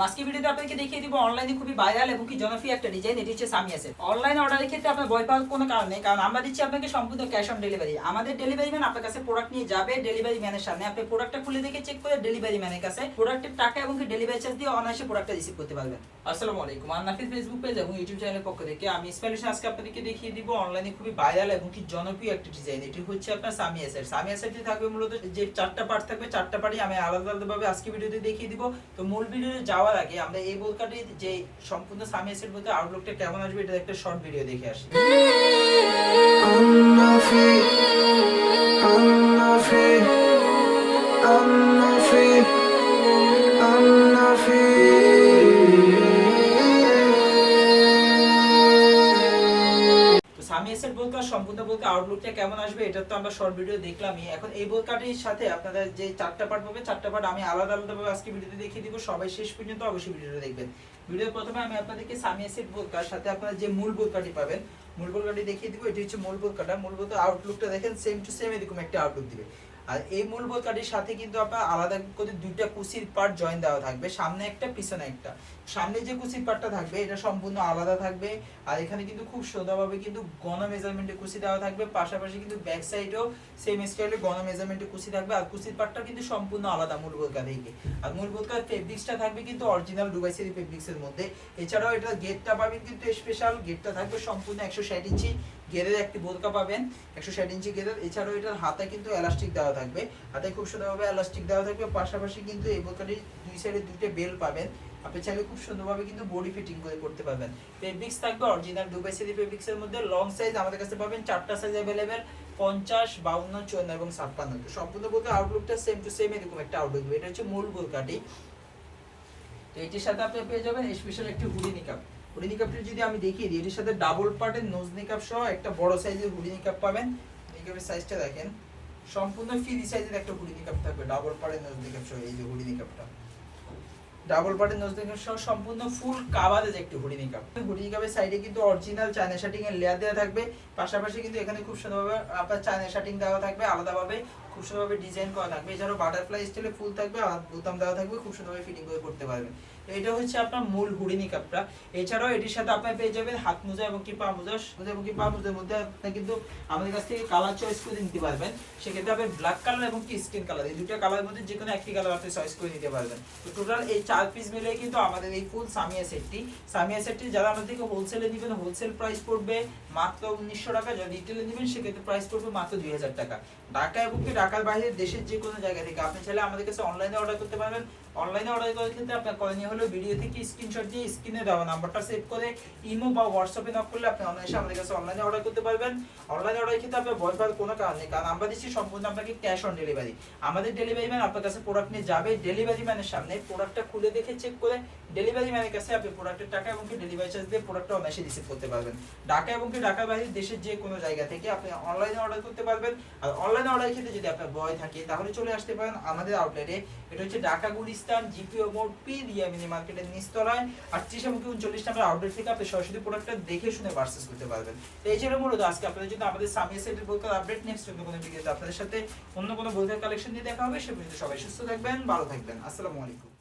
আজকে ভিডিওতে আপনাকে দেখিয়ে দিব অনলাইনে খুবই ভাইরাল এবং কি জনপ্রিয় একটা ডিজাইন। এটি হচ্ছে সামিয়া সেট। অনলাইনে অর্ডারের ক্ষেত্রে আপনার ভয় পাওয়ার কোনো কারণ নেই, কারণ আমরা দিচ্ছি আপনাকে সম্পূর্ণ ক্যাশ অন ডেলিভারি। আমাদের ডেলিভারি ম্যান আপনার কাছে প্রোডাক্ট নিয়ে যাবে, ডেলিভারি ম্যানের সামনে আপনি প্রোডাক্টটা খুলে দেখে চেক করে ডেলিভারি ম্যানের কাছে প্রোডাক্টের টাকা এবং কি ডেলিভারি চার্জ দিয়ে অনায়াসে প্রোডাক্টটা রিসিভ করতে পারবেন। আসসালামু আলাইকুম, আন্নাফিল ফেসবুক পেজ এবং ইউটিউব চ্যানেলের পক্ষ থেকে আমি স্পেশালি আজকে আপনাদেরকে দেখিয়ে দিব অনলাইনে খুবই ভাইরাল এবং কি জনপ্রিয় একটা ডিজাইন। এটি হচ্ছে আপনার সামিয়া সেট। সামিয়া সেটটি থাকবে মূলত যে চারটা পার্ট থাকবে, চারটা পার্টই আমি আলাদা আলাদাভাবে আজকে ভিডিওতে দেখিয়ে দিব। তো মূল ভিডিওতে যাওয়ার আগে আমরা এই বোরকাটি যে সম্পূর্ণ সামিয়া সেট বলতে আউটলুকটা কেমন আসবে এটা একটা শর্ট ভিডিও দেখে আসি। সামিয়া সেট বোরকা সম্পূর্ণ বলতে আউটলুকটা কেমন আসবে এটা তো আমরা শর্ট ভিডিও দেখলামই। এখন এই বোরকাটির সাথে আপনাদের যে চারটা পার্ট পাবে, চারটা পার্ট আমি আলাদা আলাদাভাবে আজকে ভিডিওতে দেখিয়ে দিব। সবাই শেষ পর্যন্ত অবশ্যই ভিডিওটা দেখবেন। ভিডিওর প্রথমে আমি আপনাদেরকে সামিয়া সেট বোরকার সাথে আপনারা যে মূল বোরকাটি পাবেন, মূল বোরকাটি দেখিয়ে দিব। এটি হচ্ছে মূল বোরকাটা। মূল বোরকা আউটলুকটা দেখেন সেম টু সেম এরকম একটা আউটলুক দিবে। আর এই মূল বোরকাটির সাথে কিন্তু আপনার আলাদা করে দুইটা কুচির পার্ট জয়েন দেওয়া থাকবে, সামনে একটা পিছনে একটা। সামনে যে কুচির পার্টটা থাকবে এটা সম্পূর্ণ আলাদা থাকবে। আর এখানে কিন্তু খুব সুন্দরভাবে কিন্তু গণ মেজারমেন্টে কুচি দেওয়া থাকবে, পাশাপাশি কিন্তু ব্যাক সাইডেও সেম স্টাইলে গণ মেজারমেন্টে কুচি থাকবে। আর কুচির পার্টটা কিন্তু সম্পূর্ণ আলাদা মূল বোরকা থেকে। আর মূল বোরকার ফেব্রিক্সটা থাকবে কিন্তু অরিজিনাল দুবাই সেরি ফেব্রিক্সের মধ্যে। এছাড়াও এটা গেটটা পাবেন কিন্তু স্পেশাল, গেটটা থাকবে সম্পূর্ণ 160 ইঞ্চি গেরের একটি বোরকা পাবেন, 160 ইঞ্চি গেরের। এছাড়াও এটার হাতে কিন্তু এলাস্টিক দেওয়া থাকবে, হাতে খুব সুন্দরভাবে এলাস্টিক দেওয়া থাকবে। পাশাপাশি কিন্তু এই বোরকাটির দুই সাইডে দুইটা বেল পাবেন, আপনি চাইলে খুব সুন্দরভাবে কিন্তু বডি ফিটিং করে করতে পারবেন। ফেব্রিক্স থাকবে অরিজিনাল দুবাই সেরি ফেব্রিক্সের মধ্যে। লং সাইজ আমাদের কাছে পাবেন চারটা সাইজ अवेलेबल, 50, 52, 54 এবং 56। তো সম্পূর্ণ বোরকা আউটলুকটা সেম টু সেম এরকম একটা আউটলুক দিবে। এটা হচ্ছে মূল বোরকাটি। তো এটির সাথে আপনি পেয়ে যাবেন স্পেশাল একটি হুডি নিকাপ। হুডি নিকাপটি যদি আমি দেখিয়ে দিই, এটির সাথে ডাবল পার্টের নোজ নিকাপ সহ একটা বড় সাইজের হুডি নিকাপ পাবেন। নিকাপের সাইজটা দেখেন, সম্পূর্ণ ফ্রি সাইজের একটা হুডি নিকাপ থাকবে, ডাবল পার্টের নোজ নিকাপ সহ। এই যে হুডি নিকাপটা ডাবল পার্টের নোজ নিকাপ সহ সম্পূর্ণ ফুল কাভারেজ একটি হুডি নিকাপ। হুডি নিকাপের সাইডে কিন্তু অরিজিনাল চায়না শার্টিং এর লেয়ার দেওয়া থাকবে, পাশাপাশি কিন্তু এখানে খুব সুন্দরভাবে আপনার চায়না শার্টিং দেওয়া থাকবে, আলাদাভাবে খুব সুন্দরভাবে ডিজাইন করা থাকবে। এছাড়াও বাটারফ্লাই স্টাইলে ফুল থাকবে, আর বোতাম দেওয়া থাকবে, খুব সুন্দরভাবে ফিটিং করে করতে পারবেন। এটা হচ্ছে আপনার মূল হুডি নিকাপটা। এছাড়াও এটির সাথে আপনি পেয়ে যাবেন হাত মোজা এবং কি পা মোজা। মোজা এবং কি পা মোজার মধ্যে আপনি কিন্তু আমাদের কাছ থেকে কালার চয়েস করে নিতে পারবেন। সেক্ষেত্রে আপনি ব্ল্যাক কালার এবং কি স্কিন কালার, এই দুটো কালারের মধ্যে যে কোনো একটি কালার আপনি চয়েস করে নিতে পারবেন। তো টোটাল এই 4 পিস মিলে কিন্তু আমাদের এই ফুল সামিয়া সেটটি যারা আমাদের থেকে হোলসেলে নেবেন, হোলসেল প্রাইস পড়বে মাত্র 1900 টাকা। যদি রিটেলে নেবেন সেক্ষেত্রে প্রাইস পড়বে মাত্র 2000 টাকা। ঢাকা এবং কি ঢাকার বাইরে দেশের যে কোনো জায়গা থেকে আপনি চাইলে আমাদের কাছে অনলাইনে অর্ডার করতে পারবেন। অনলাইনে অর্ডার করার ক্ষেত্রে আপনার করণীয় হলো ভিডিও থেকে স্ক্রিনশট দিয়ে স্ক্রিনে দেওয়া নাম্বারটা সেভ করে ইমো বা হোয়াটসঅ্যাপে নক করলে আপনি অনলাইনে আমাদের কাছে অনলাইনে অর্ডার করতে পারবেন। অনলাইনে অর্ডারের ক্ষেত্রে আপনার ভয় পাওয়ার কোনো কারণ নেই, কারণ আমরা দিচ্ছি সম্পূর্ণ আপনাকে ক্যাশ অন ডেলিভারি। আমাদের ডেলিভারি ম্যান আপনার কাছে প্রোডাক্ট নিয়ে যাবে, ডেলিভারি ম্যানের সামনে প্রোডাক্টটা খুলে দেখে চেক করে ডেলিভারি ম্যানের কাছে আপনি প্রোডাক্টের টাকা এবং কি ডেলিভারি চার্জ দিয়ে প্রোডাক্টটা অনায়াসে রিসিভ করতে পারবেন। ঢাকা এবং কি ঢাকার বাইরে দেশের যে কোনো জায়গা থেকে আপনি অনলাইনে অর্ডার করতে পারবেন। আর অনলাইনে অর্ডারের ক্ষেত্রে যদি আপনার ভয় থাকে তাহলে চলে আসতে পারেন আমাদের আউটলেটে। এটা হচ্ছে ঢাকা গুলিস্তান জিপিও মোড় পি রিয়ামিনি মার্কেটের নিচতলায় 38 এবং 39 নম্বর আউটলেট থেকে আপনি সরাসরি প্রোডাক্টটা দেখে শুনে পারচেজ করতে পারবেন। তো এই ছিল মূলত আজকে আপনাদের জন্য আমাদের সামিয়া সেটের বোরকার আপডেট। নেক্সট অন্য কোনো ভিডিওতে আপনাদের সাথে অন্য কোনো বোরকার কালেকশন নিয়ে দেখা হবে। সে পর্যন্ত সবাই সুস্থ থাকবেন, ভালো থাকবেন। আসসালামু আলাইকুম।